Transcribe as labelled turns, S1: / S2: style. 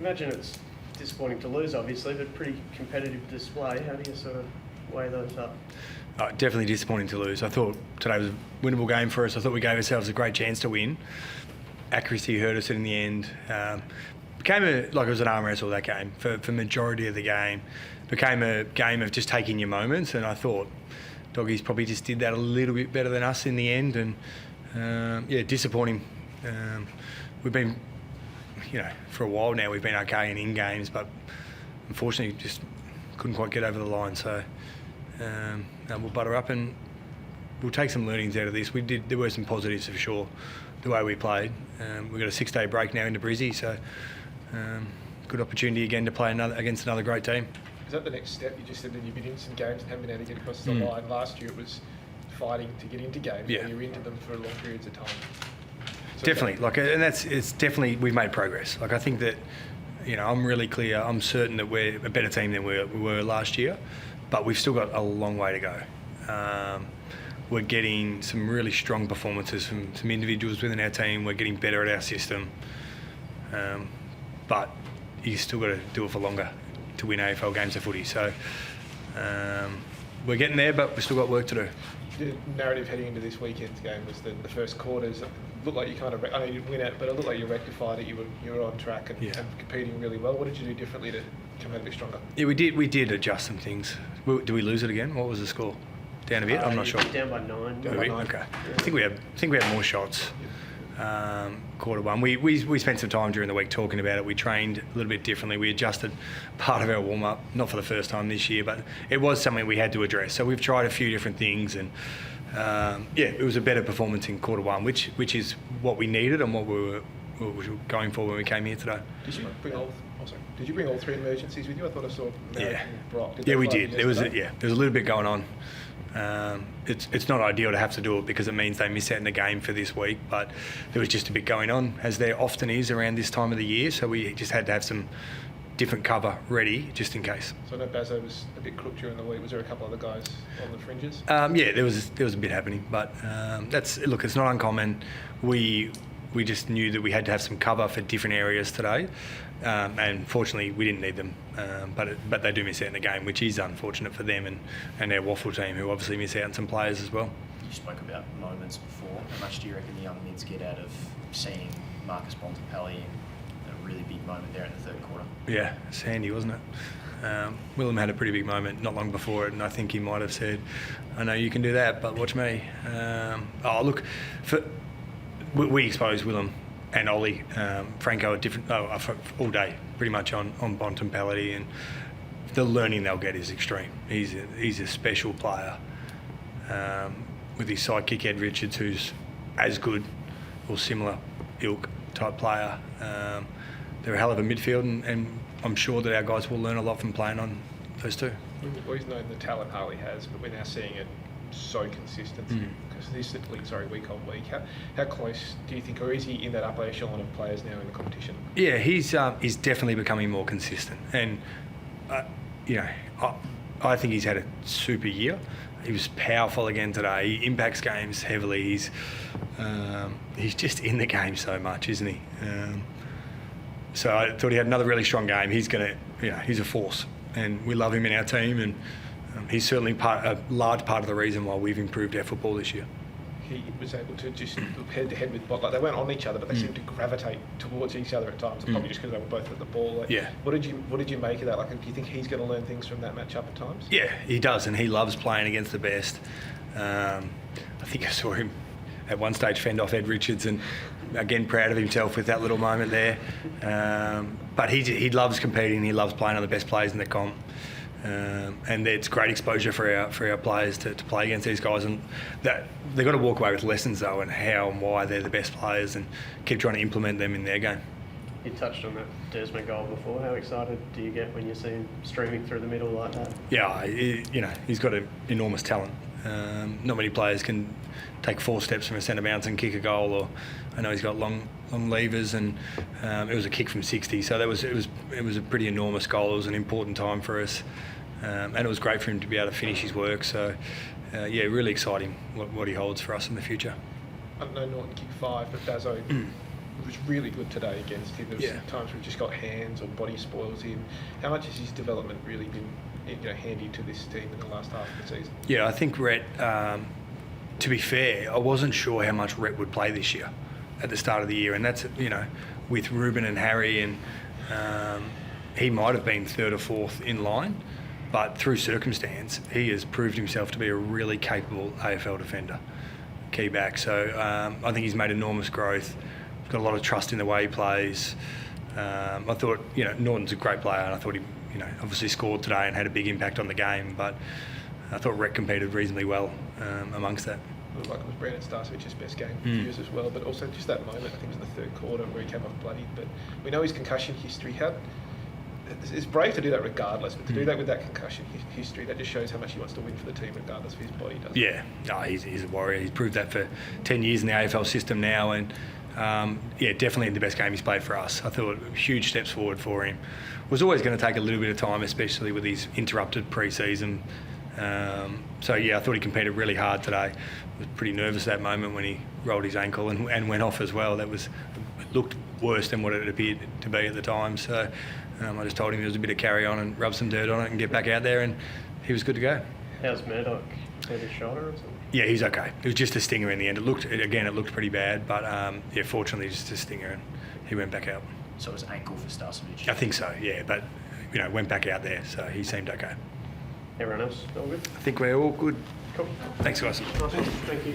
S1: imagine it's disappointing to lose, obviously, but pretty competitive display. How do you sort of weigh those up?
S2: Definitely disappointing to lose. I thought today was a winnable game for us. I thought we gave ourselves a great chance to win. Accuracy hurt us in the end. Became like it was an arm wrestle, that game, for majority of the game. Became a game of just taking your moments, and I thought Doggies probably just did that a little bit better than us in the end, and disappointing. We've been, for a while now, we've been okay in games, but unfortunately just couldn't quite get over the line. So we'll butter up and we'll take some learnings out of this. There were some positives for sure, the way we played. We've got a 6-day break now into Brizzy, so good opportunity again to play against another great team.
S3: Is that the next step? You just said that you've been in some games and haven't been able to get across the line. Last year it was fighting to get into games, and you were into them for long periods of time. So
S2: definitely, it's definitely, we've made progress. I think that, I'm really clear, I'm certain that we're a better team than we were last year, but we've still got a long way to go. We're getting some really strong performances from some individuals within our team. We're getting better at our system, but you still got to do it for longer to win AFL games of footy. So we're getting there, but we've still got work to do.
S3: The narrative heading into this weekend's game was that the first quarters looked like you kind of, I know you didn't win it, but it looked like you rectified it. You were on track and competing really well. What did you do differently to come out a bit stronger? Yeah,
S2: we did adjust some things. Do we lose it again? What was the score? Down a bit? I'm not sure.
S1: Down by 9.
S2: Okay. Yeah. I think we had more shots. Quarter one. We spent some time during the week talking about it. We trained a little bit differently. We adjusted part of our warm up, not for the first time this year, but it was something we had to address. So we've tried a few different things, and it was a better performance in quarter one, which is what we needed and what we were going for when we came here today.
S3: Did you bring all 3 emergencies with you? I thought I saw Brock.
S2: We did. There was a little bit going on. It's not ideal to have to do it because it means they miss out in the game for this week, but there was just a bit going on, as there often is around this time of the year, so we just had to have some different cover ready just in case.
S3: So I know Bazzo was a bit crook during the week. Was there a couple other guys on the fringes?
S2: There was a bit happening, but it's not uncommon. We just knew that we had to have some cover for different areas today, and fortunately we didn't need them, but they do miss out in the game, which is unfortunate for them and their Waffle team, who obviously miss out on some players as well.
S4: You spoke about moments before. How much do you reckon the young mids get out of seeing Marcus Bontempelli in a really big moment there in the third quarter?
S2: Yeah, it's handy, wasn't it? Willem had a pretty big moment not long before it, and I think he might have said, "I know you can do that, but watch me." We exposed Willem and Ollie, Franco, all day, pretty much on Bontempelli, and the learning they'll get is extreme. He's a special player. With his sidekick Ed Richards, who's as good or similar ilk type player. They're a hell of a midfield, and I'm sure that our guys will learn a lot from playing on those two.
S3: We've always known the talent Harley has, but we're now seeing it so consistently, week on week. How close do you think, or is he in that upper echelon of players now in the competition?
S2: Yeah, he's definitely becoming more consistent, and I think he's had a super year. He was powerful again today. He impacts games heavily. He's just in the game so much, isn't he? So I thought he had another really strong game. He's a force, and we love him in our team, and he's certainly a large part of the reason why we've improved our football this year.
S3: He was able to just look head to head with Bot. Like, they weren't on each other, but they seemed to gravitate towards each other at times. Probably just because they were both at the ball. What did you make of that? Do you think he's going to learn things from that match up at times? Yeah,
S2: he does, and he loves playing against the best. I think I saw him at one stage fend off Ed Richards, and again proud of himself with that little moment there. But he loves competing. He loves playing on the best players in the comp. And it's great exposure for our players to play against these guys, and that they've got to walk away with lessons though, and how and why they're the best players, and keep trying to implement them in their game.
S1: You touched on that Desmond goal before. How excited do you get when you see him streaming through the middle like that?
S2: Yeah, he's got an enormous talent. Not many players can take 4 steps from a centre bounce and kick a goal. Or I know he's got long levers, and it was a kick from 60. So it was a pretty enormous goal. It was an important time for us, and it was great for him to be able to finish his work. So really exciting what he holds for us in the future.
S3: I know Norton kicked 5, but Bazzo was really good today against him. There was
S2: Yeah.
S3: times where he just got hands or body spoils in. How much has his development really been handy to this team in the last half of the season?
S2: Yeah, I think Rhett, to be fair, I wasn't sure how much Rhett would play this year at the start of the year. And that's, with Ruben and Harry, and he might have been third or fourth in line. But through circumstance, he has proved himself to be a really capable AFL defender, key back. So I think he's made enormous growth. Got a lot of trust in the way he plays. I thought, Norton's a great player, and I thought he, obviously scored today and had a big impact on the game. But I thought Rhett competed reasonably well amongst that.
S3: It looked like it was Brandon Starcevich's best game for years as well, but also just that moment, I think it was in the third quarter where he came off bloodied. But we know his concussion history. It's brave to do that regardless, but to do that with that concussion history, that just shows how much he wants to win for the team regardless of his body, doesn't it?
S2: Yeah, no, he's a warrior. He's proved that for 10 years in the AFL system now, and definitely the best game he's played for us. I thought huge steps forward for him. Was always going to take a little bit of time, especially with his interrupted pre-season. I thought he competed really hard today. Was pretty nervous at that moment when he rolled his ankle and went off as well. It looked worse than what it appeared to be at the time. So I just told him there was a bit of carry on and rub some dirt on it and get back out there, and he was good to go.
S1: How's Murdoch? Hurt his shoulder or something?
S2: Yeah, he's okay. It was just a stinger in the end. It looked pretty bad, but fortunately just a stinger, and he went back out.
S4: So it was ankle for Starcevic?
S2: I think so, yeah, but went back out there, so he seemed okay.
S1: Everyone else all good?
S2: I think we're all good.
S1: Cool.
S2: Thanks, guys.
S1: Nice one. Thank you.